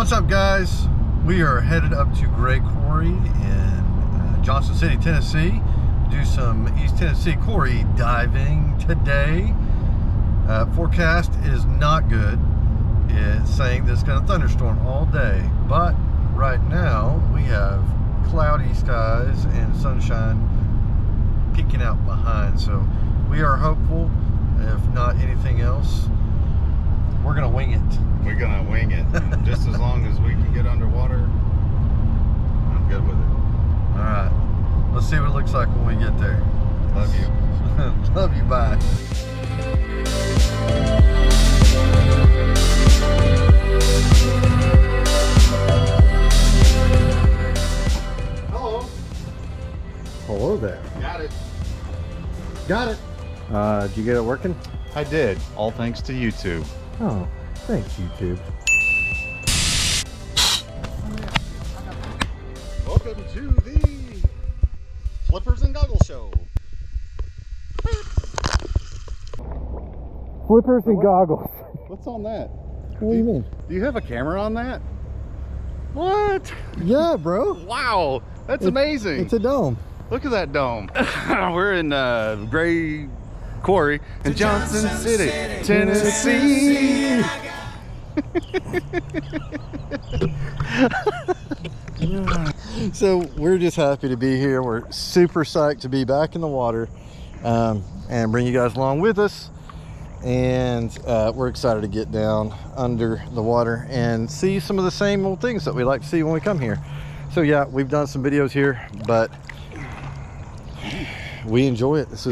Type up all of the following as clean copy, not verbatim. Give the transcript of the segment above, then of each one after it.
What's up, guys? We are headed up to Gray Quarry in Johnson City, Tennessee. Do some East Tennessee quarry diving today. Forecast is not good. It's saying that it's going to thunderstorm all day, but right now we have cloudy skies and sunshine peeking out behind, so we are hopeful. If not anything else, we're gonna wing it. We're gonna wing it. Just as long as we can get underwater, I'm good with it. All right, let's see what it looks like when we get there. Love you. Love you, bye. Hello. Hello there. Got it. Got it. Did you get it working? I did. All thanks to YouTube. Oh, thanks, YouTube. Welcome to the Flippers and Goggles Show. Flippers and goggles. What's on that? What do you mean? Do you have a camera on that? What? Yeah, bro. Wow, that's amazing. It's a dome. Look at that dome. We're in Gray Quarry in Johnson City, Tennessee. So we're just happy to be here. We're super psyched to be back in the water and bring you guys along with us. And we're excited to get down under the water and see some of the same old things that we like to see when we come here. So yeah, we've done some videos here, but we enjoy it. This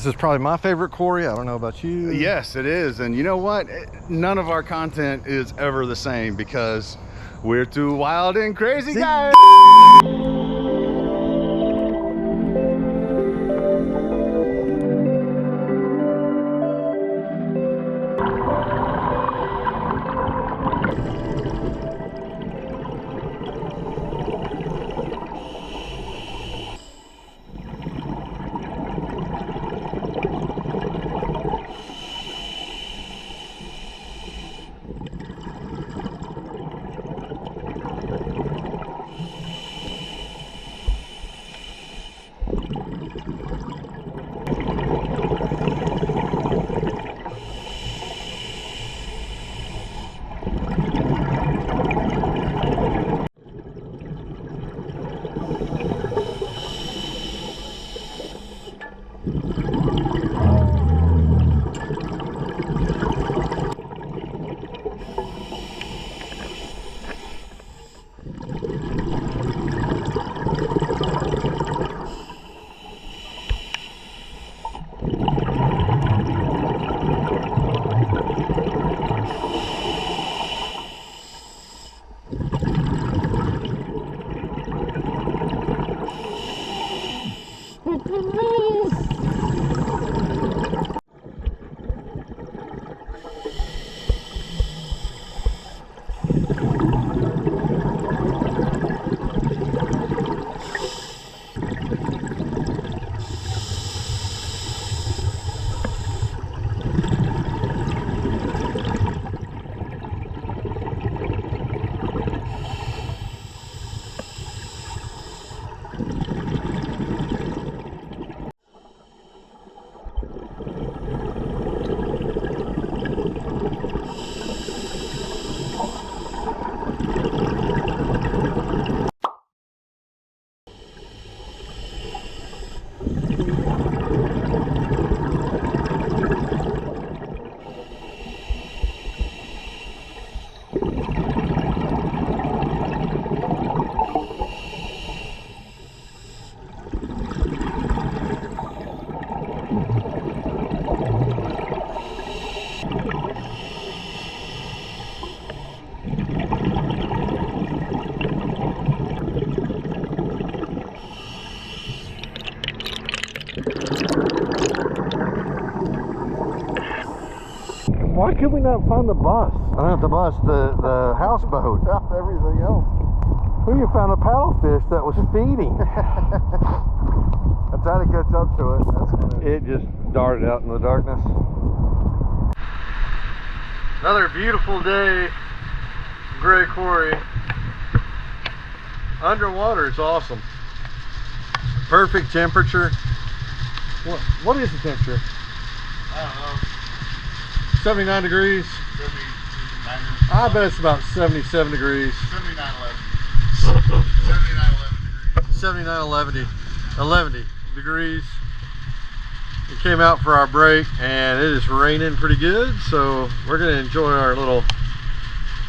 is probably my favorite quarry. I don't know about you. Yes, it is. And you know what? None of our content is ever the same because we're two wild and crazy guys. Why could we not find the bus? Not the bus, the houseboat. After everything else. We found a paddlefish that was feeding. I tried to catch up to it. It just darted out in the darkness. Another beautiful day Gray Quarry. Underwater, it's awesome. Perfect temperature. What is the temperature? I don't know. 79 degrees. 79. I bet it's about 77 degrees. 79.11. 79, 11 degrees. We came out for our break and it is raining pretty good, so we're gonna enjoy our little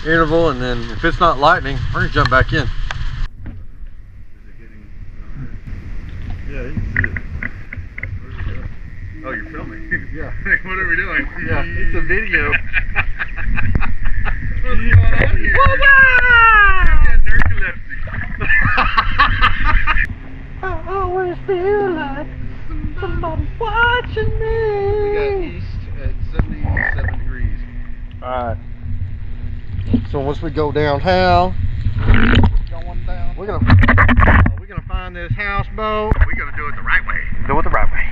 interval, and then if it's not lightning, we're gonna jump back in. Yeah, you can see it. Oh, you're filming? Yeah. What are we doing? Yeah, it's a video. What's going on here? Narcolepsy. I always feel like somebody's watching me. We got east at 77 degrees. Alright. So once we go downtown, Going down. we're gonna find this houseboat. We're gonna do it the right way. Do it the right way.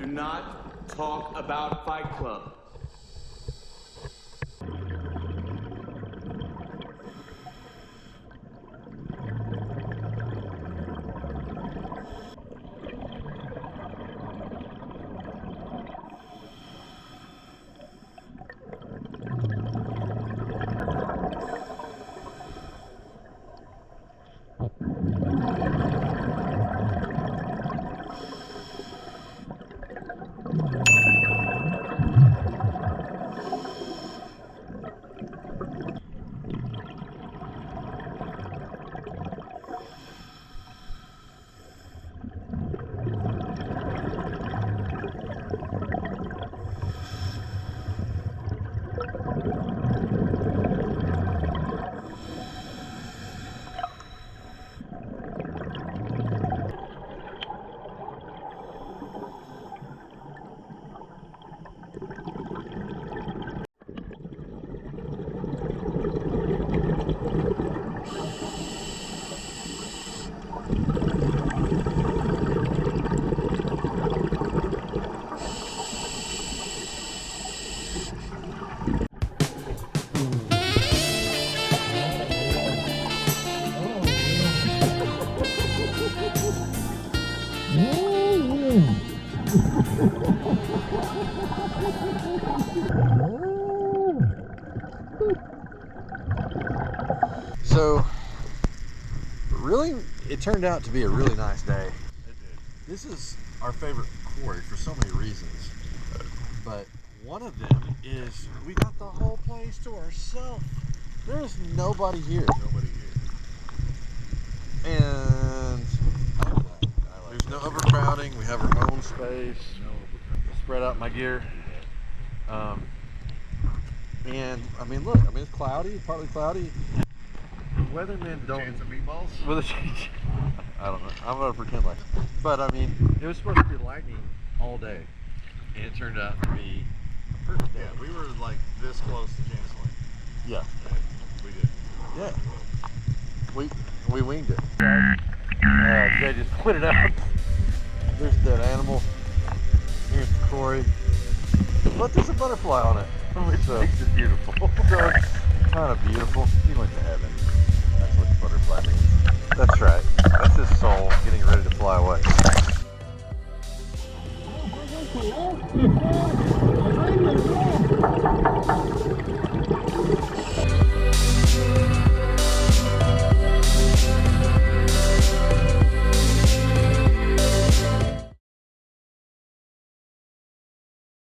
Not talk about Fight Club. it turned out to be a really nice day. This is our favorite quarry for so many reasons, but one of them is we got the whole place to ourselves. There's nobody here. And I like that. There's no overcrowding. We have our own space. Spread out my gear. And I mean, look. I mean, it's cloudy, partly cloudy. Weathermen don't. Chance of meatballs? With a I don't know. I'm gonna pretend like. But I mean, it was supposed to be lightning all day, and it turned out to be a perfect day. Yeah, we were like this close to canceling. Yeah. And we did. Yeah. We winged it. Jay just put it out. There's a dead animal. Here's the quarry. But there's a butterfly on it, which makes it beautiful. So it's kind of beautiful. He went to heaven. That's what the butterfly means. That's right. That's his soul getting ready to fly away.